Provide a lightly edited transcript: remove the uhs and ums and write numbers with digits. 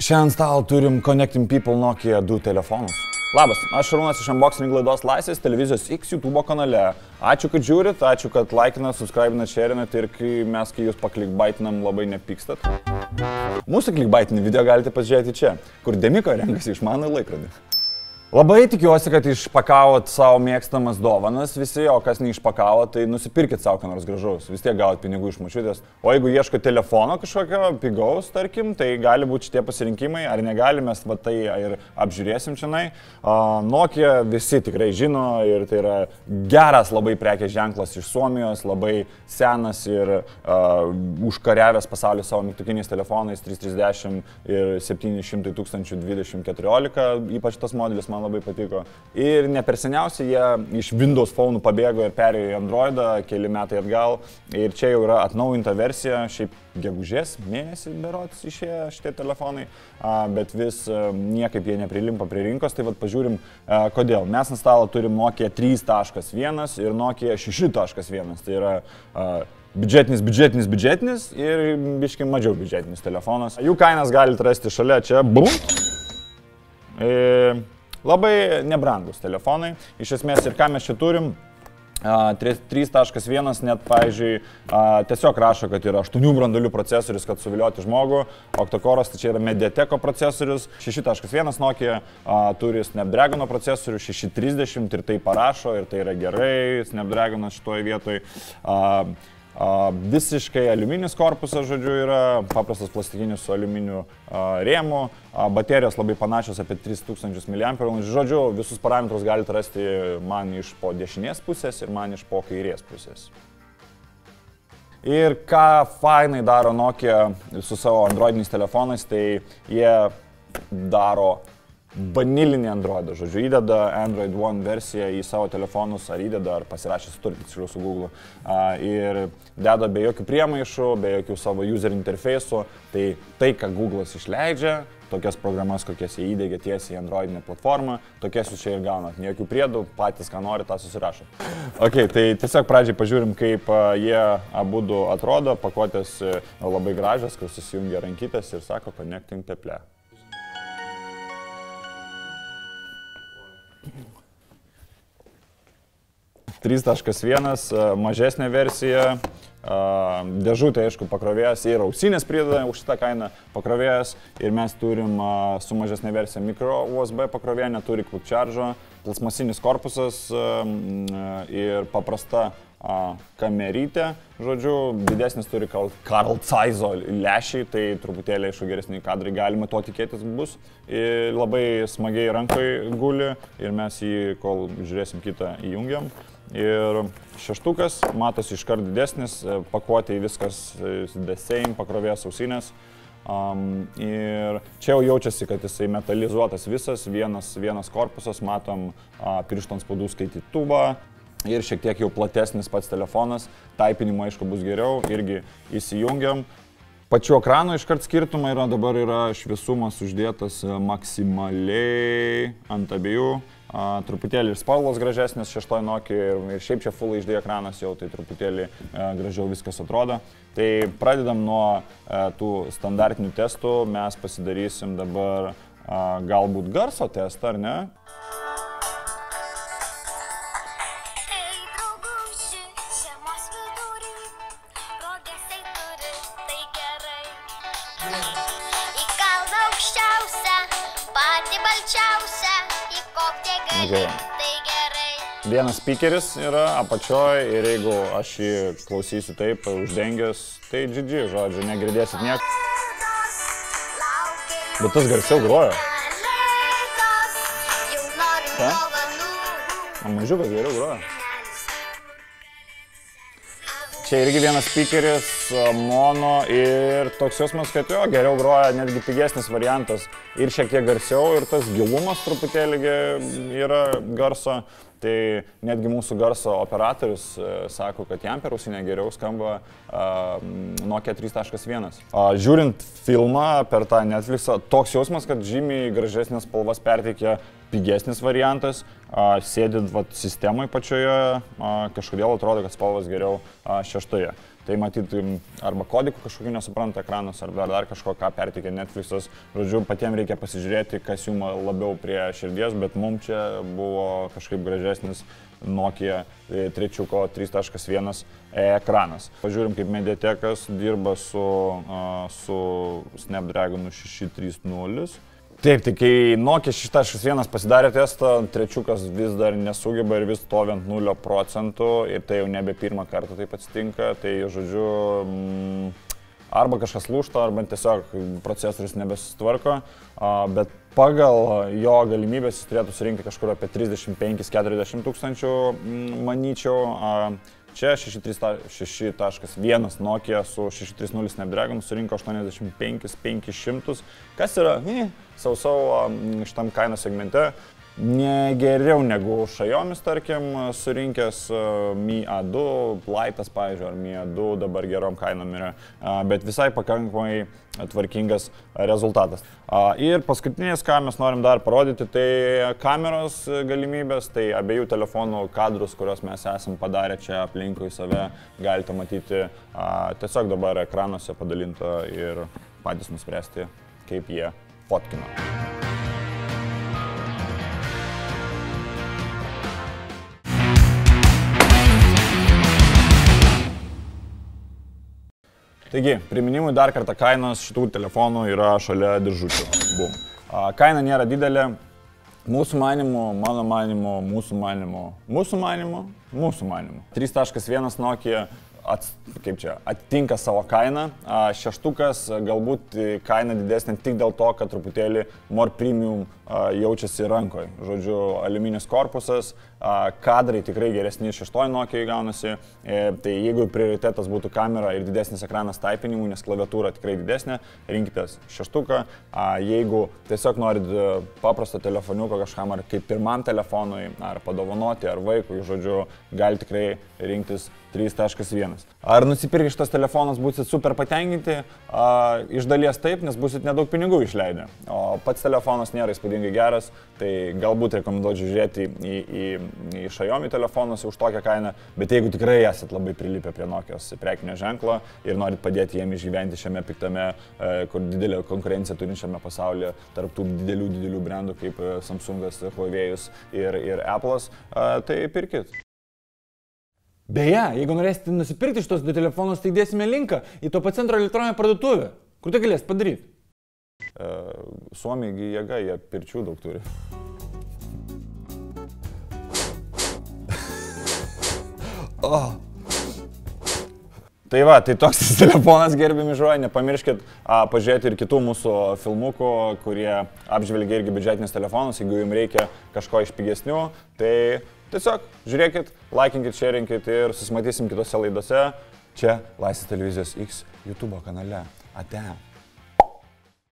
Šiandien stalo turim Connecting People Nokia 2 telefonus. Labas, aš Šarūnas iš Unboxing laidos Laisvės televizijos X YouTube kanale. Ačiū, kad žiūrit, ačiū, kad laikinat, subscribinat, sharinat ir kai jūs paklikbaitinam, labai nepykstat. Mūsų klikbaitinį video galite pasižiūrėti čia, kur Demiko renkasi išmanų laikrodį. Labai tikiuosi, kad išpakavot savo mėgstamas dovanas visi, o kas neišpakavo, tai nusipirkit savo ką nors gražaus, vis tiek gauti pinigų iš močiutės. O jeigu ieško telefono kažkokio pigaus, tarkim, tai gali būti šitie pasirinkimai, ar negali, mes va tai ir apžiūrėsim šiandien. Nokia visi tikrai žino ir tai yra geras labai prekės ženklas iš Suomijos, labai senas ir užkariavęs pasaulį savo mygtukiniais telefonais 330 ir 700 2014, ypač tas modelis man labai patiko. Ir ne per seniausiai jie iš Windows Phone pabėgo ir perėjo į Androidą keli metai atgal. Ir čia jau yra atnaujinta versija, šiaip gegužės mėnesį berods išėjo šitie telefonai, bet vis niekaip jie neprilimpa prie rinkos. Tai vat pažiūrim, kodėl. Mes ant stalo turim Nokia 3.1 ir Nokia 6.1. Tai yra biudžetinis ir biškai mažiau biudžetinis telefonas. Jų kainas galite rasti šalia čia. Labai nebrangus telefonai. Iš esmės ir ką mes čia turim, 3.1 net, pavyzdžiui, tiesiog rašo, kad yra 8 branduolių procesorius, kad suvilioti žmogų. Octa-Core'as, tai čia yra Mediateko procesorius. 6.1 Nokia turi Snapdragono procesorių 630 ir tai parašo, ir tai yra gerai, Snapdragonas šitoje vietoje. Visiškai aliuminis korpusas, žodžiu, yra paprastas plastikinis su aliuminiu rėmu, baterijos labai panašios apie 3000 mAh, žodžiu, visus parametrus galite rasti man iš po dešinės pusės ir man iš po kairės pusės. Ir ką fainai daro Nokia su savo androidiniais telefonais, tai jie daro vanilinį Androidą, žodžiu, įdeda Android One versiją į savo telefonus, ar įdeda, ar pasirašė sutartį tiksliau su Google, ir deda be jokių priemaišų, be jokių savo user interfejsų. Tai, ką Google'as išleidžia, tokias programas, kokias jie įdėgia tiesiai į Androidinę platformą, tokias jūs čia ir gaunat. Ne jokių priedų, patys ką nori, tą susirašo. Ok, tai tiesiog pradžiai pažiūrim, kaip jie abudu atrodo, pakuotės labai gražios, kur susijungia rankytės ir sako Connecting People. 3.1, mažesnė versija, dėžutė, aišku, pakrovėjas ir ausinės prideda už šitą kainą pakrovėjas. Ir mes turim su mažesnė versija micro USB pakrovėją, neturi quick charge'o, plasmasinis korpusas ir paprasta kamerytė, žodžiu, didesnis turi Carl Zeiss lęšiai, tai truputėlį aišku geresni kadrai, galima to tikėtis bus. Ir labai smagiai rankoje guli ir mes jį, kol žiūrėsim kitą, įjungiam. Ir šeštukas, matosi iškart didesnis, pakuotė viskas the same, pakrovėjas ausinės. Ir čia jau jaučiasi, kad jisai metalizuotas visas, vienas korpusas, matom piršto antspaudų skaitytuvą. Ir šiek tiek jau platesnis pats telefonas, taipinimo aišku bus geriau, irgi įsijungiam. Pačiu ekranu iškart skirtumai yra, dabar yra šviesumas uždėtas maksimaliai ant abiejų. Truputėlį ir spalvos gražesnės šeštoje Nokia ir šiaip čia Full HD ekranas jau, tai truputėlį gražiau viskas atrodo. Tai pradedam nuo tų standartinių testų, mes pasidarysim dabar galbūt garso testą, ar ne? Okay. Vienas speakeris yra apačioj ir jeigu aš jį klausysiu taip, uždengęs, tai GG, žodžiu, negirdėsit nieko. Bet tas garsiau groja. Ką? Mažiukas geriau groja. Čia irgi vienas speakeris, mono ir toks jausmas, kad jo, geriau groja, netgi pigesnis variantas ir šiek tiek garsiau ir tas gilumas truputėlį yra garso. Tai netgi mūsų garso operatorius sako, kad jam per ausinę geriau skamba Nokia 3.1. Žiūrint filmą per tą Netflixą, toks jausmas, kad žymiai gražesnės spalvas perteikia pigesnis variantas, sėdint sistemai pačioje, kažkodėl atrodo, kad spalvas geriau 6. Tai matyti arba kodikų kažkokių nesupranta ekranas, arba dar kažko, ką pertikė Netflix'as. Žodžiu, patiems reikia pasižiūrėti, kas jums labiau prie širdies, bet mums čia buvo kažkaip gražesnis Nokia 3.1 ekranas. Pažiūrim, kaip Mediatekas dirba su Snapdragon 630. Taip, tai kai Nokia 6.1 pasidarė testą, 3 vis dar nesugeba ir vis stovi ant 0% ir tai jau nebe pirmą kartą taip atsitinka, tai žodžiu, arba kažkas lūžta, arba tiesiog procesorius nebesitvarko, bet pagal jo galimybės jis turėtų surinkti kažkur apie 35-40 tūkstančių, manyčiau. Čia 6.1 Nokia su 630 Snapdragon surinko 85-500, kas yra sau šitam kainos segmente. Ne geriau negu Xiaomi, tarkim, surinkęs Mi A2, Lite'as, pavyzdžiui, ar Mi A2 dabar gerom kainom yra, bet visai pakankamai tvarkingas rezultatas. Ir paskutinis, ką mes norim dar parodyti, tai kameros galimybės, tai abiejų telefonų kadrus, kuriuos mes esam padarę čia aplinkui save, galite matyti tiesiog dabar ekranuose padalinta ir patys nuspręsti, kaip jie fotkina. Taigi, priminimui dar kartą kainos šitų telefonų yra šalia diržučių. Bum. Kaina nėra didelė. Mūsų manimu, mano manimu, mūsų manimu. 3.1 Nokia atitinka savo kainą. 6 galbūt kaina didesnė tik dėl to, kad truputėlį more premium jaučiasi rankoje. Žodžiu, aliuminis korpusas, kadrai tikrai geresni 6 Nokijai gaunasi. Tai jeigu prioritetas būtų kamera ir didesnis ekranas taipinimui, nes klaviatūra tikrai didesnė, rinkitės 6. Jeigu tiesiog norit paprasto telefoniuko kažkam, ar kaip pirmam telefonui, ar padovanoti, ar vaikui, žodžiu, gali tikrai rinktis 3.1. Ar nusipirkę šitas telefonas būsit super patenkinti? Iš dalies taip, nes būsit nedaug pinigų išleidę. O pats telefonas nėra įspūdingai geras, tai galbūt rekomenduočiau žiūrėti į Xiaomi telefonus už tokią kainą, bet jeigu tikrai esat labai prilipę prie Nokijos prekinio ženklo ir norit padėti jiem išgyventi šiame piktame, kur didelė konkurencija turinčiame pasaulyje tarp tų didelių brandų kaip Samsungas, Huawei'us ir Apple'as, tai pirkit. Beje, jeigu norėsite nusipirkti šitos du telefonus, tai dėsime linką į Topo centro elektroninę parduotuvę. Kur tai galės padaryti? Suomiai jėga, jie pirčių daug turi. Tai va, tai toks telefonas, gerbiami žiūrovai, nepamirškit pažiūrėti ir kitų mūsų filmukų, kurie apžvelgia irgi biudžetinius telefonus, jeigu jums reikia kažko iš pigesnių, tai tiesiog žiūrėkit, laikinkit, sharingkit ir susimatysim kitose laidose čia Laisvės televizijos X YouTube kanale. Ate.